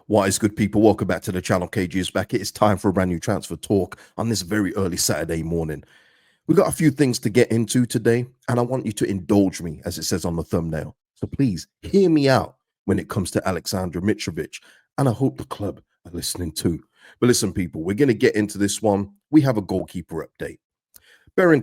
What is good, people? Welcome back to the channel. KG is back. It is time for a brand new transfer talk on this very early Saturday morning. We've got a few things to get into today, and I want you to indulge me, as it says on the thumbnail. So please hear me out when it comes to Aleksander Mitrović, and I hope the club are listening too. But listen, people, we're going to get into this one. We have a goalkeeper update.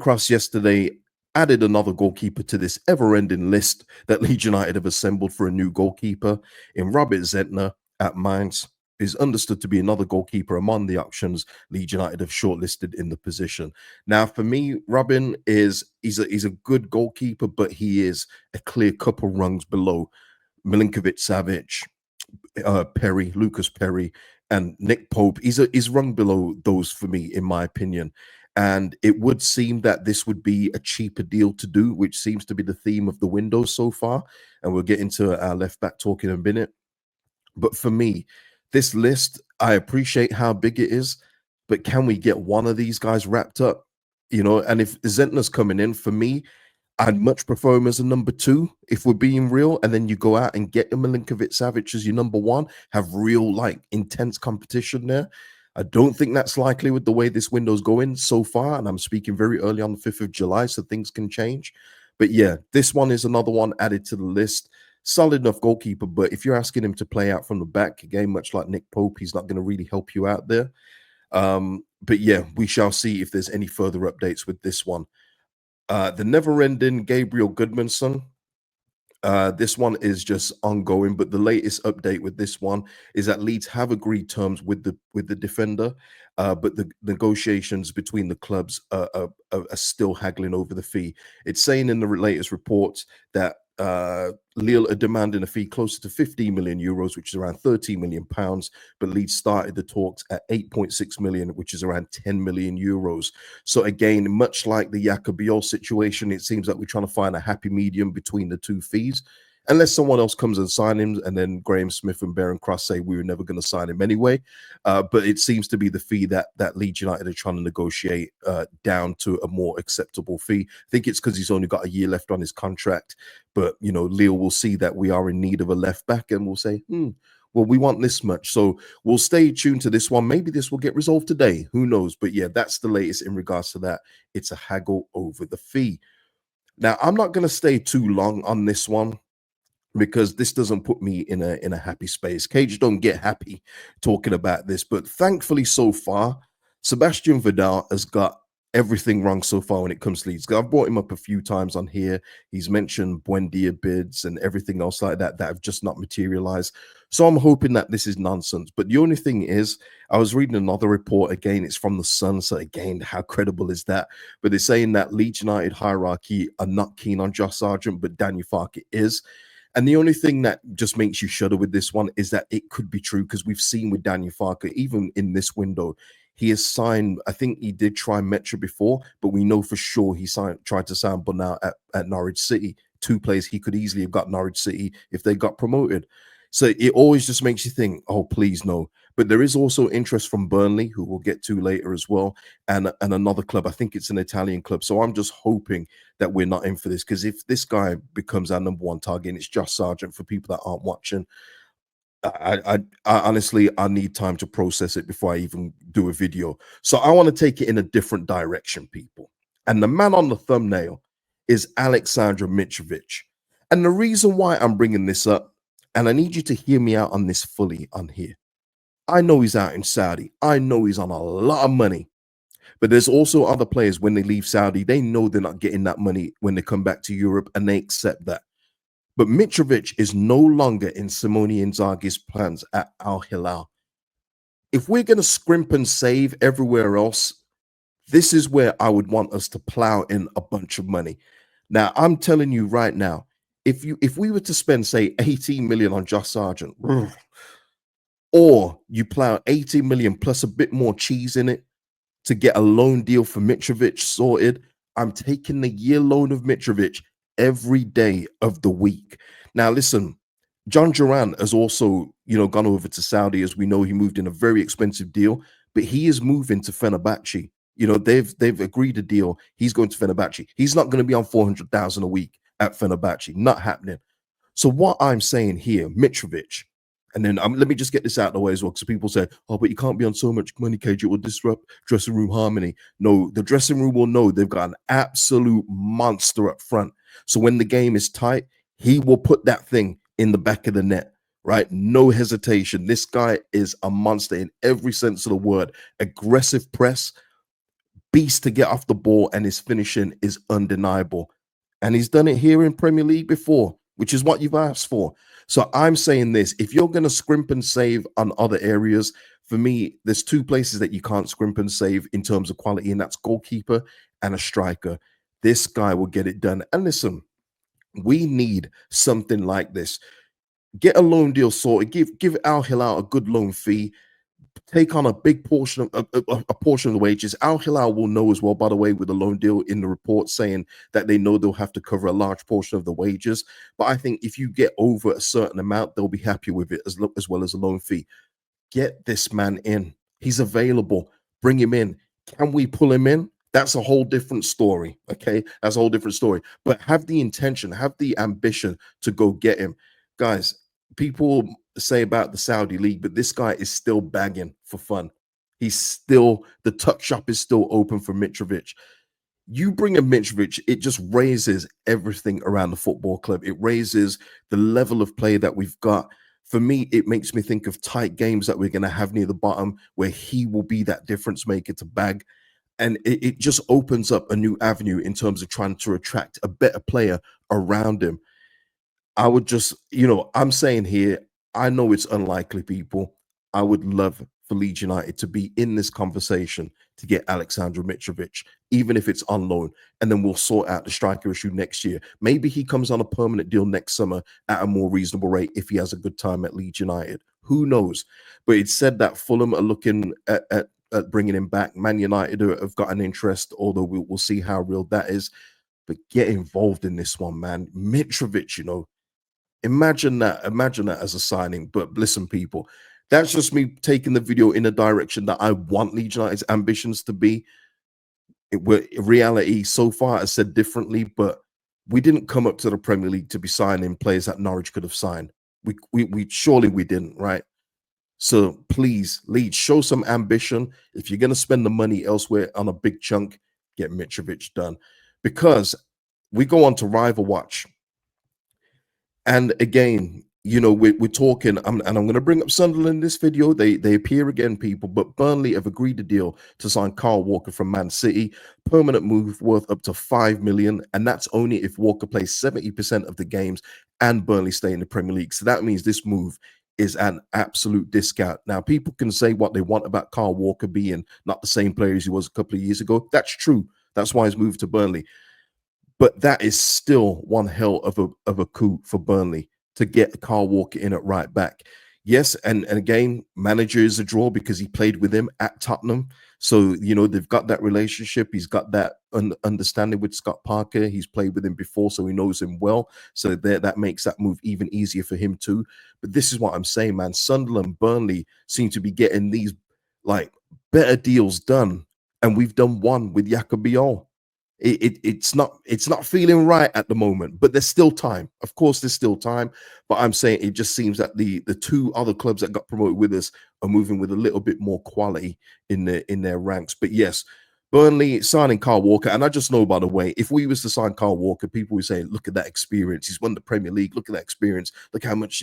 Cross yesterday added another goalkeeper to this ever-ending list that Leeds United have assembled for a new goalkeeper in Robin Zentner at Mainz. Is understood to be another goalkeeper among the options Leeds United have shortlisted in the position. Now, for me, Robin he's a good goalkeeper, but he is a clear couple rungs below Milinkovic-Savic, Perry, Lucas Perry, and Nick Pope. He's rung below those for me, in my opinion. And it would seem that this would be a cheaper deal to do, which seems to be the theme of the window so far. And we'll get into our left back talk in a minute. But for me, this list, I appreciate how big it is, but can we get one of these guys wrapped up? You know, and if Zentner's coming in, for me, I'd much prefer him as a number 2, if we're being real. And then you go out and get Milinkovic-Savic as your number 1, have real, like, intense competition there. I don't think that's likely with the way this window's going so far. And I'm speaking very early on the 5th of July, so things can change. But yeah, this one is another one added to the list. Solid enough goalkeeper, but if you're asking him to play out from the back again, much like Nick Pope, he's not going to really help you out there. But yeah, we shall see if there's any further updates with this one. The never-ending Gabriel Gudmundsson. This one is just ongoing, but the latest update with this one is that Leeds have agreed terms with the defender, but the negotiations between the clubs are still haggling over the fee. It's saying in the latest reports that Lille are demanding a fee closer to 15 million euros, which is around 13 million pounds, but Leeds started the talks at 8.6 million, which is around 10 million euros. So again, much like the Bijol situation, it seems like we're trying to find a happy medium between the two fees. Unless someone else comes and sign him, and then Graham Smith and Baron Cross say we were never going to sign him anyway. But it seems to be the fee that Leeds United are trying to negotiate down to a more acceptable fee. I think it's because he's only got a year left on his contract. But, you know, Lille will see that we are in need of a left back and will say, well, we want this much. So we'll stay tuned to this one. Maybe this will get resolved today. Who knows? But yeah, that's the latest in regards to that. It's a haggle over the fee. Now, I'm not going to stay too long on this one, because this doesn't put me in a happy space. Cage don't get happy talking about this, but thankfully so far, Sebastian Vidal has got everything wrong so far when it comes to Leeds. I've brought him up a few times on here. He's mentioned Buendia bids and everything else like that have just not materialized. So I'm hoping that this is nonsense. But the only thing is, I was reading another report, again, it's from the Sun, so again, how credible is that? But they're saying that Leeds United hierarchy are not keen on Josh Sargent, but Daniel Farke is. And the only thing that just makes you shudder with this one is that it could be true, because we've seen with Daniel Farke, even in this window, he has signed, I think he did try Metro before, but we know for sure he tried to sign Borna at Norwich City. 2 players he could easily have got Norwich City if they got promoted. So it always just makes you think, oh, please no. But there is also interest from Burnley, who we'll get to later as well, and another club. I think it's an Italian club. So I'm just hoping that we're not in for this, because if this guy becomes our number 1 target, and it's Josh Sargent, for people that aren't watching, I honestly, I need time to process it before I even do a video. So I want to take it in a different direction, people. And the man on the thumbnail is Aleksander Mitrović. And the reason why I'm bringing this up, and I need you to hear me out on this fully on here. I know he's out in Saudi. I know he's on a lot of money. But there's also other players, when they leave Saudi, they know they're not getting that money when they come back to Europe, and they accept that. But Mitrović is no longer in Simone Inzaghi's plans at Al Hilal. If we're going to scrimp and save everywhere else, this is where I would want us to plow in a bunch of money. Now, I'm telling you right now, if we were to spend, say, 18 million on Josh Sargent, or you plow 80 million plus a bit more cheese in it to get a loan deal for Mitrović sorted, I'm taking the year loan of Mitrović every day of the week. Now, listen, John Duran has also, gone over to Saudi. As we know, he moved in a very expensive deal, but he is moving to Fenerbahce. They've agreed a deal. He's going to Fenerbahce. He's not going to be on 400,000 a week at Fenerbahce. Not happening. So what I'm saying here, Mitrović, And then let me just get this out of the way as well, because people say, "Oh, but you can't be on so much money, Cage. It will disrupt dressing room harmony." No, the dressing room will know they've got an absolute monster up front. So when the game is tight, he will put that thing in the back of the net, right? No hesitation. This guy is a monster in every sense of the word. Aggressive press, beast to get off the ball, and his finishing is undeniable. And he's done it here in Premier League before, which is what you've asked for. So I'm saying this: if you're going to scrimp and save on other areas, for me, there's two places that you can't scrimp and save in terms of quality, and that's goalkeeper and a striker. This guy will get it done. And listen, we need something like this. Get a loan deal sorted. Give Al Hilal a good loan fee. Take on a big portion of a portion of the wages. Al Hilal will know as well, by the way, with the loan deal in the report saying that they know they'll have to cover a large portion of the wages. But I think if you get over a certain amount, they'll be happy with it as well as a loan fee. Get this man in. He's available. Bring him in. Can we pull him in? That's a whole different story. Okay. That's a whole different story. But have the intention, have the ambition to go get him. Guys, people say about the Saudi league, but this guy is still bagging for fun. He's still, the tuck shop is still open for Mitrović. You bring a Mitrović, it just raises everything around the football club. It raises the level of play that we've got. For me, it makes me think of tight games that we're going to have near the bottom where he will be that difference maker to bag. And it just opens up a new avenue in terms of trying to attract a better player around him. I would just, I'm saying here, I know it's unlikely, people. I would love for Leeds United to be in this conversation to get Aleksander Mitrović, even if it's on loan, and then we'll sort out the striker issue next year. Maybe he comes on a permanent deal next summer at a more reasonable rate if he has a good time at Leeds United. Who knows? But it's said that Fulham are looking at bringing him back. Man United have got an interest, although we'll see how real that is. But get involved in this one, man. Mitrović, imagine that as a signing. But listen, people, that's just me taking the video in a direction that I want Leeds United's ambitions to be. Reality so far has said differently, but we didn't come up to the Premier League to be signing players that Norwich could have signed. We surely we didn't, right? So please, Leeds, show some ambition. If you're going to spend the money elsewhere on a big chunk, get Mitrović done. Because we go on to Rival Watch. And again, we're talking, and I'm going to bring up Sunderland in this video. They appear again, people, but Burnley have agreed a deal to sign Kyle Walker from Man City. Permanent move worth up to 5 million, and that's only if Walker plays 70% of the games and Burnley stay in the Premier League. So that means this move is an absolute discount. Now, people can say what they want about Kyle Walker being not the same player as he was a couple of years ago. That's true. That's why he's moved to Burnley. But that is still one hell of a coup for Burnley to get Kyle Walker in at right back. Yes, and again, manager is a draw because he played with him at Tottenham. So, they've got that relationship. He's got that understanding with Scott Parker. He's played with him before, so he knows him well. So that makes that move even easier for him too. But this is what I'm saying, man. Sunderland, Burnley seem to be getting these better deals done. And we've done one with Bijol. It's not feeling right at the moment, but there's still time. Of course, there's still time. But I'm saying it just seems that the two other clubs that got promoted with us are moving with a little bit more quality in their ranks. But yes, Burnley signing Kyle Walker, and I just know, by the way, if we was to sign Kyle Walker, people would say, "Look at that experience. He's won the Premier League. Look at that experience. Look how much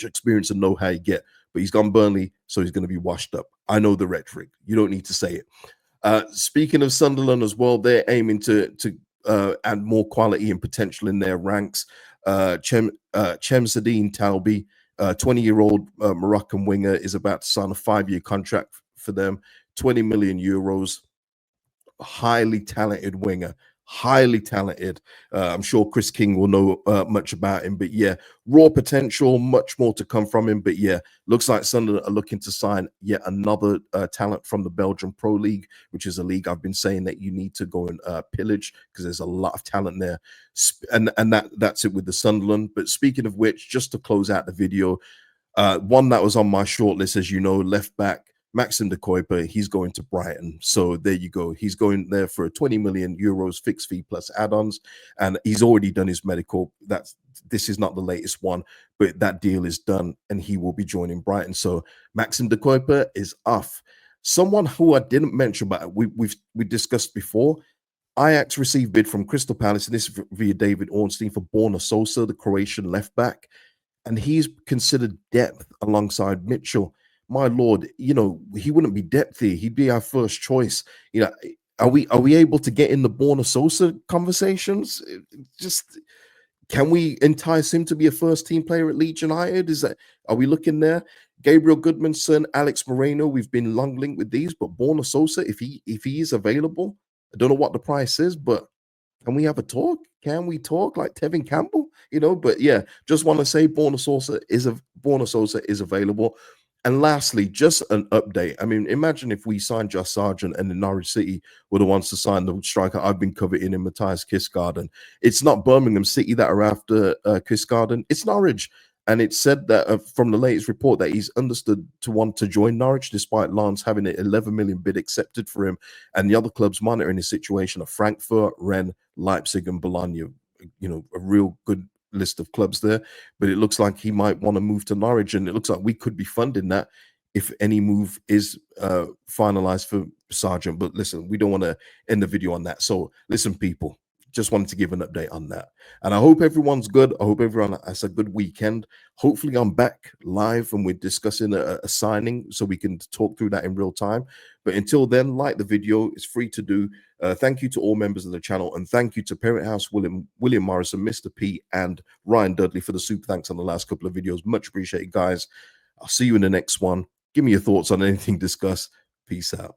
experience and know-how you get." But he's gone Burnley, so he's going to be washed up. I know the rhetoric. You don't need to say it. Speaking of Sunderland as well, they're aiming to add more quality and potential in their ranks. Chemsedine Talbi, 20-year-old Moroccan winger, is about to sign a 5-year contract for them, 20 million euros. Highly talented winger, highly talented. I'm sure Chris King will know much about him, but yeah, raw potential, much more to come from him. But yeah, looks like Sunderland are looking to sign yet another talent from the Belgian Pro League, which is a league I've been saying that you need to go and pillage because there's a lot of talent there. And that's it with the Sunderland. But speaking of which, just to close out the video, one that was on my short list, as you know, left back Maxim De Cuyper, he's going to Brighton. So there you go. He's going there for 20 million euros fixed fee plus add-ons, and he's already done his medical. This is not the latest one, but that deal is done, and he will be joining Brighton. So Maxim De Cuyper is off. Someone who I didn't mention, but we discussed before. Ajax received bid from Crystal Palace, and this is via David Ornstein, for Borna Sosa, the Croatian left back, and he's considered depth alongside Mitchell. My lord, he wouldn't be depth here; he'd be our first choice. Are we able to get in the Borna Sosa conversations? Just can we entice him to be a first team player at Leeds United? Are we looking there? Gabriel Gudmundsson, Alex Moreno, we've been long linked with these, but Borna Sosa, if he is available, I don't know what the price is, but can we have a talk? Can we talk like Tevin Campbell? But yeah, just want to say Borna Sosa is available. And lastly, just an update. I mean, imagine if we signed Josh Sargent and the Norwich City were the ones to sign the striker I've been coveting in Mathias Kvistgaarden. It's not Birmingham City that are after Kvistgaarden. It's Norwich. And it's said that from the latest report that he's understood to want to join Norwich, despite Lens having an 11 million bid accepted for him. And the other clubs monitoring his situation are Frankfurt, Rennes, Leipzig, and Bologna. A real good list of clubs there. But it looks like he might want to move to Norwich, and it looks like we could be funding that if any move is finalized for Sargent. But listen, we don't want to end the video on that. So listen, people, just wanted to give an update on that. And I hope everyone's good. I hope everyone has a good weekend. Hopefully I'm back live and we're discussing a signing so we can talk through that in real time. But until then, like the video. It's free to do. Thank you to all members of the channel, and thank you to Parent House, William Morrison, Mr. P, and Ryan Dudley for the super thanks on the last couple of videos. Much appreciated, guys. I'll see you in the next one. Give me your thoughts on anything discussed. Peace out.